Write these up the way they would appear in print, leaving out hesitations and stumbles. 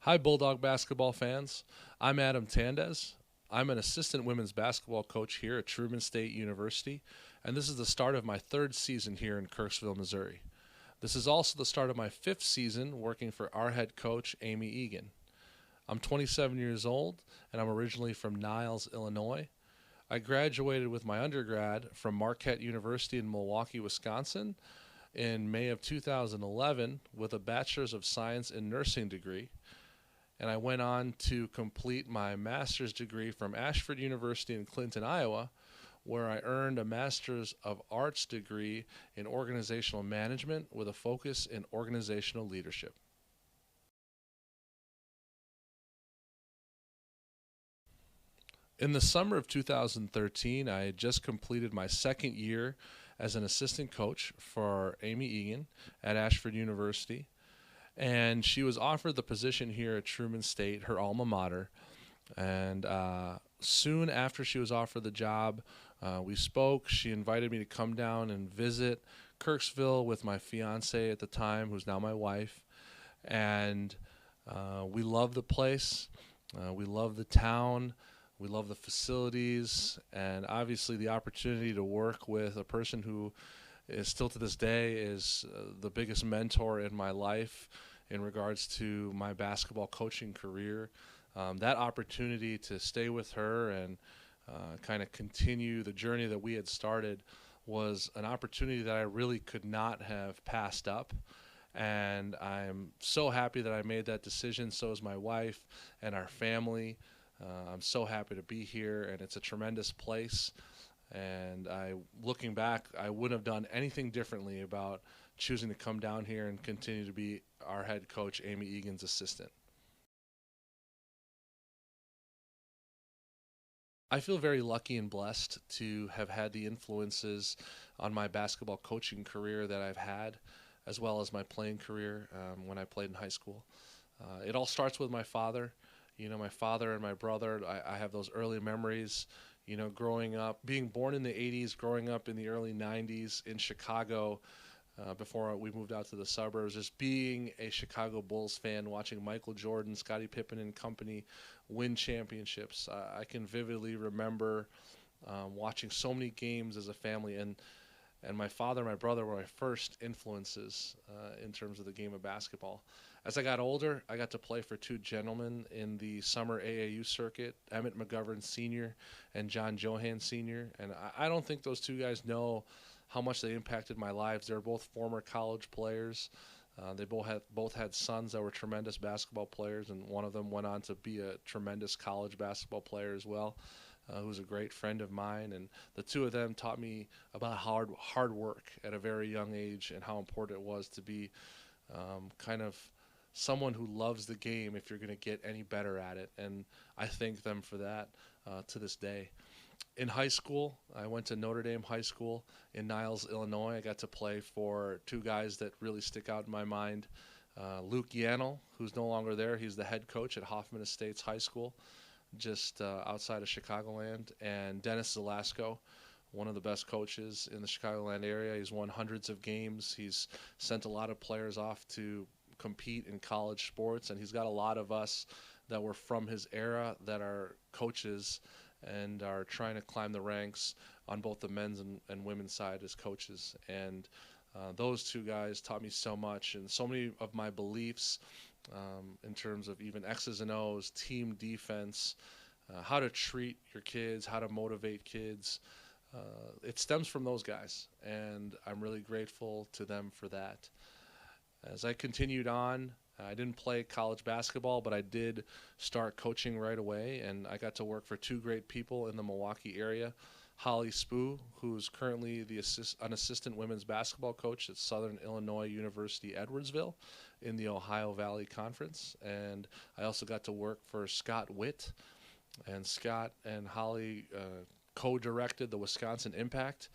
Hi, Bulldog basketball fans. I'm Adam Tandez. I'm an assistant women's basketball coach here at Truman State University, and this is the start of my third season here in Kirksville, Missouri. This is also the start of my fifth season working for our head coach, Amy Egan. I'm 27 years old, and I'm originally from Niles, Illinois. I graduated with my undergrad from Marquette University in Milwaukee, Wisconsin in May of 2011 with a Bachelor's of Science in Nursing degree, and I went on to complete my master's degree from Ashford University in Clinton, Iowa, where I earned a Master's of Arts degree in organizational management with a focus in organizational leadership. In the summer of 2013, I had just completed my second year as an assistant coach for Amy Egan at Ashford University, and she was offered the position here at Truman State, her alma mater. And soon after she was offered the job, we spoke. She invited me to come down and visit Kirksville with my fiance at the time, who's now my wife. And we love the place. We love the town. We love the facilities. And obviously the opportunity to work with a person who is still to this day is the biggest mentor in my life in regards to my basketball coaching career. That opportunity to stay with her and kind of continue the journey that we had started was an opportunity that I really could not have passed up. And I'm so happy that I made that decision. So is my wife and our family. I'm so happy to be here, and it's a tremendous place. And looking back, I wouldn't have done anything differently about choosing to come down here and continue to be our head coach, Amy Egan's assistant. I feel very lucky and blessed to have had the influences on my basketball coaching career that I've had, as well as my playing career when I played in high school. It all starts with my father. You know, my father and my brother, I have those early memories, you know, growing up, being born in the 80s, growing up in the early 90s in Chicago before we moved out to the suburbs, just being a Chicago Bulls fan, watching Michael Jordan, Scottie Pippen and company win championships. I can vividly remember watching so many games as a family, and my father and my brother were my first influences in terms of the game of basketball. As I got older, I got to play for two gentlemen in the summer AAU circuit, Emmett McGovern Sr. and John Johan Sr., and I don't think those two guys know how much they impacted my lives. They're both former college players. They both had sons that were tremendous basketball players, and one of them went on to be a tremendous college basketball player as well, who's a great friend of mine. And the two of them taught me about hard work at a very young age and how important it was to be kind of someone who loves the game if you're going to get any better at it. And I thank them for that to this day. In high school, I went to Notre Dame High School in Niles, Illinois. I got to play for two guys that really stick out in my mind. Luke Yannel, who's no longer there. He's the head coach at Hoffman Estates High School, just outside of Chicagoland. And Dennis Zelasco, one of the best coaches in the Chicagoland area. He's won hundreds of games. He's sent a lot of players off to compete in college sports, and he's got a lot of us that were from his era that are coaches and are trying to climb the ranks on both the men's and women's side as coaches. And those two guys taught me so much, and so many of my beliefs in terms of even X's and O's, team defense, how to treat your kids, how to motivate kids. It stems from those guys, and I'm really grateful to them for that. As I continued on, I didn't play college basketball, but I did start coaching right away, and I got to work for two great people in the Milwaukee area. Holly Spoo, who's currently an assistant women's basketball coach at Southern Illinois University Edwardsville in the Ohio Valley Conference. And I also got to work for Scott Witt, and Scott and Holly co-directed the Wisconsin Impact,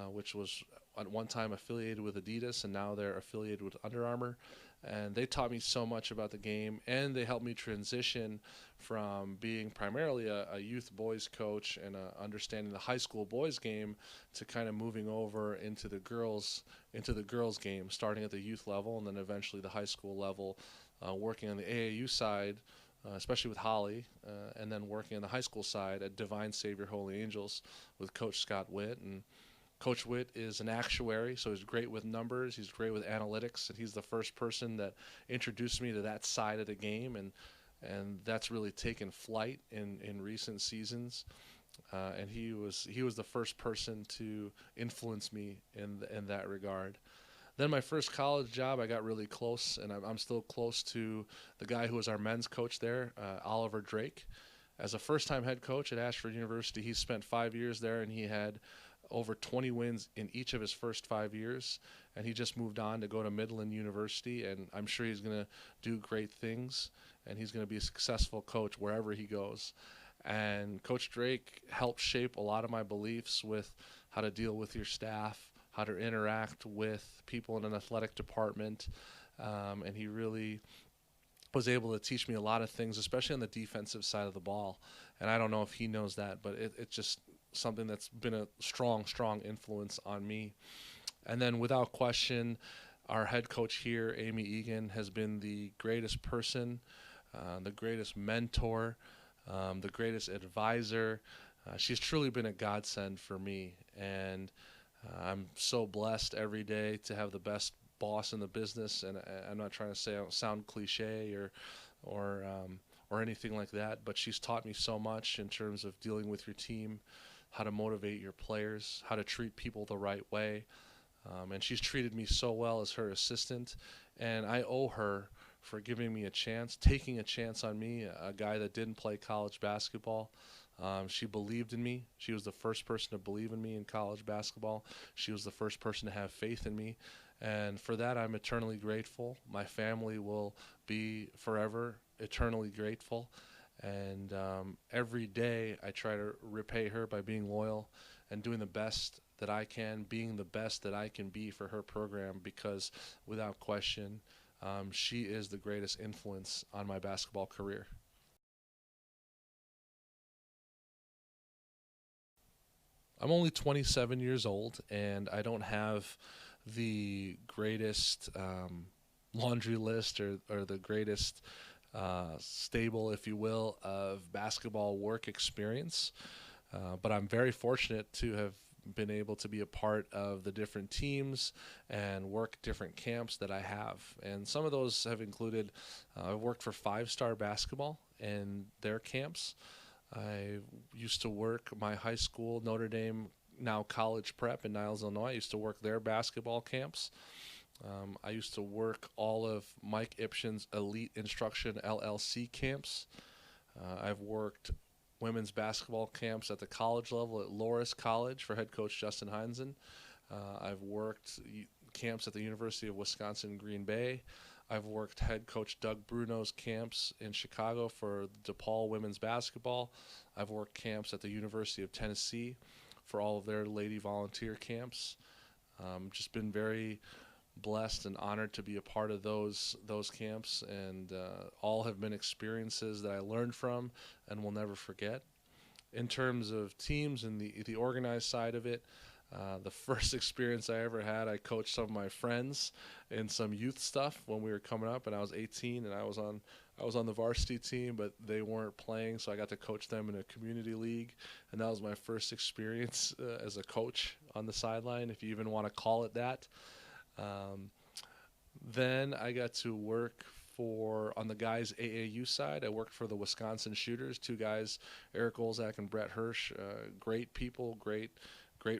which was at one time affiliated with Adidas, and now they're affiliated with Under Armour. And they taught me so much about the game, and they helped me transition from being primarily a youth boys coach and understanding the high school boys game to kind of moving over into the girls game, starting at the youth level and then eventually the high school level, working on the AAU side, especially with Holly, and then working on the high school side at Divine Savior Holy Angels with Coach Scott Witt. And Coach Witt is an actuary, so he's great with numbers. He's great with analytics, and he's the first person that introduced me to that side of the game, and that's really taken flight in recent seasons. And he was the first person to influence me in that regard. Then my first college job, I got really close, and I'm still close to the guy who was our men's coach there, Oliver Drake. As a first-time head coach at Ashford University, he spent 5 years there, and he had over 20 wins in each of his first 5 years. And he just moved on to go to Midland University, and I'm sure he's going to do great things, and he's going to be a successful coach wherever he goes. And Coach Drake helped shape a lot of my beliefs with how to deal with your staff, how to interact with people in an athletic department, and he really was able to teach me a lot of things, especially on the defensive side of the ball. And I don't know if he knows that, but it's just something that's been a strong, strong influence on me. And then without question, our head coach here, Amy Egan, has been the greatest person, the greatest mentor, the greatest advisor. She's truly been a godsend for me, and I'm so blessed every day to have the best boss in the business. And I'm not trying to sound cliche or anything like that, but she's taught me so much in terms of dealing with your team, how to motivate your players, how to treat people the right way. And she's treated me so well as her assistant, and I owe her for giving me a chance, taking a chance on me, a guy that didn't play college basketball. She believed in me. She was the first person to believe in me in college basketball. She was the first person to have faith in me. And for that, I'm eternally grateful. My family will be forever eternally grateful. And every day I try to repay her by being loyal and doing the best that I can, being the best that I can be for her program, because without question, she is the greatest influence on my basketball career. I'm only 27 years old, and I don't have the greatest laundry list or the greatest stable, if you will, of basketball work experience. But I'm very fortunate to have been able to be a part of the different teams and work different camps that I have. And some of those have included, I've worked for Five Star Basketball and their camps. I used to work my high school, Notre Dame, now college prep in Niles, Illinois. I used to work their basketball camps. I used to work all of Mike Ipshin's Elite Instruction LLC camps. I've worked women's basketball camps at the college level at Loras College for head coach Justin Heinzen. I've worked camps at the University of Wisconsin-Green Bay. I've worked head coach Doug Bruno's camps in Chicago for DePaul women's basketball. I've worked camps at the University of Tennessee for all of their lady volunteer camps. Just been very blessed and honored to be a part of those camps, and all have been experiences that I learned from and will never forget. In terms of teams and the organized side of it, the first experience I ever had, I coached some of my friends in some youth stuff when we were coming up, and I was 18, and I was on the varsity team, but they weren't playing, so I got to coach them in a community league, and that was my first experience as a coach on the sideline, if you even want to call it that. Then I got to work on the guys' AAU side. I worked for the Wisconsin Shooters, two guys, Eric Olzak and Brett Hirsch, great people, great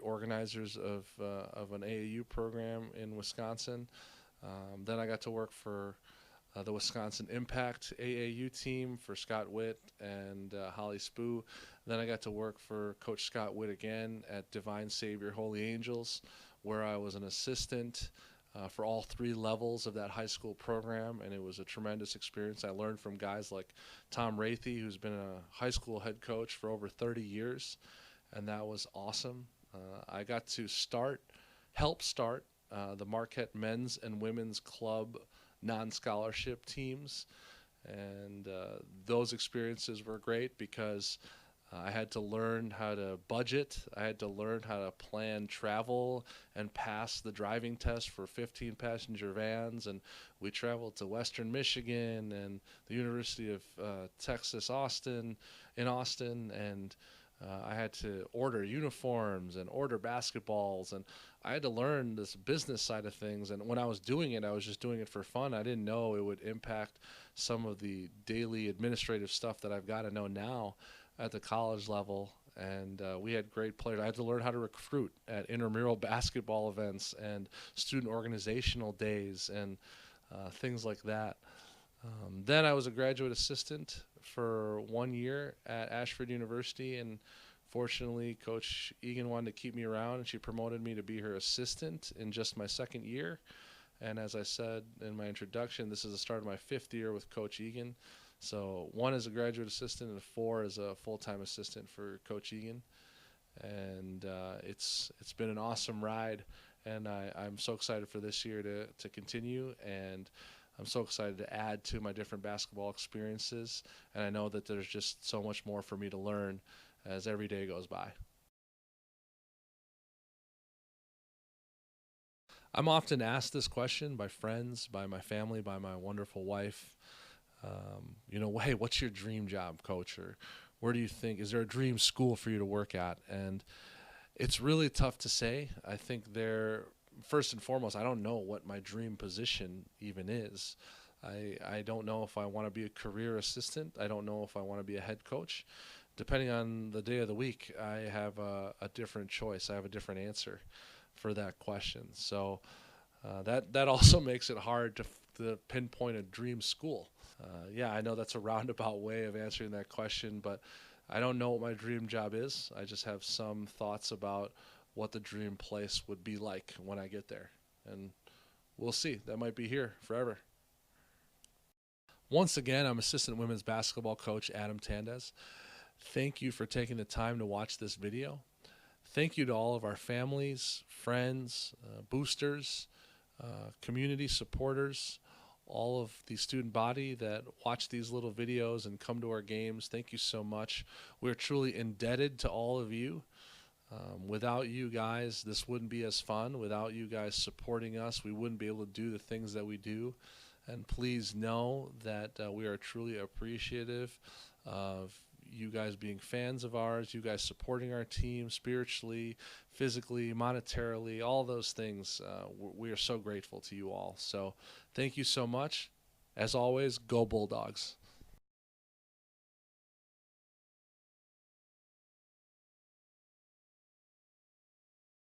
organizers of an AAU program in Wisconsin. Then I got to work for the Wisconsin Impact AAU team for Scott Witt and Holly Spoo. Then I got to work for Coach Scott Witt again at Divine Savior Holy Angels, where I was an assistant for all three levels of that high school program, and it was a tremendous experience. I learned from guys like Tom Rathey, who's been a high school head coach for over 30 years, and that was awesome. I got to help start the Marquette men's and women's club non-scholarship teams, and those experiences were great because I had to learn how to budget. I had to learn how to plan travel and pass the driving test for 15 passenger vans. And we traveled to Western Michigan and the University of Texas, Austin, in Austin. And I had to order uniforms and order basketballs. And I had to learn this business side of things. And when I was doing it, I was just doing it for fun. I didn't know it would impact some of the daily administrative stuff that I've got to know now at the college level. And we had great players. I had to learn how to recruit at intramural basketball events and student organizational days and things like that. Then I was a graduate assistant for 1 year at Ashford University, and fortunately, Coach Egan wanted to keep me around, and she promoted me to be her assistant in just my second year. And as I said in my introduction, this is the start of my 5th year with Coach Egan. So 1 as a graduate assistant and 4 as a full-time assistant for Coach Egan. And it's been an awesome ride, and I'm so excited for this year to continue, and I'm so excited to add to my different basketball experiences, and I know that there's just so much more for me to learn as every day goes by. I'm often asked this question by friends, by my family, by my wonderful wife. Hey, what's your dream job, coach? Or where do you think, is there a dream school for you to work at? And it's really tough to say. I think first and foremost, I don't know what my dream position even is. I don't know if I want to be a career assistant. I don't know if I want to be a head coach. Depending on the day of the week, I have a different choice. I have a different answer for that question. So that also makes it hard to pinpoint a dream school. Yeah, I know that's a roundabout way of answering that question, but I don't know what my dream job is. I just have some thoughts about what the dream place would be like when I get there. And we'll see. That might be here forever. Once again, I'm assistant women's basketball coach Adam Tandez. Thank you for taking the time to watch this video. Thank you to all of our families, friends, boosters, community supporters, all of the student body that watch these little videos and come to our games. Thank you so much. We're truly indebted to all of you. Without you guys, this wouldn't be as fun. Without you guys supporting us, we wouldn't be able to do the things that we do. And please know that we are truly appreciative of you guys being fans of ours, you guys supporting our team spiritually, physically, monetarily, all those things. We are so grateful to you all. So thank you so much. As always, go Bulldogs.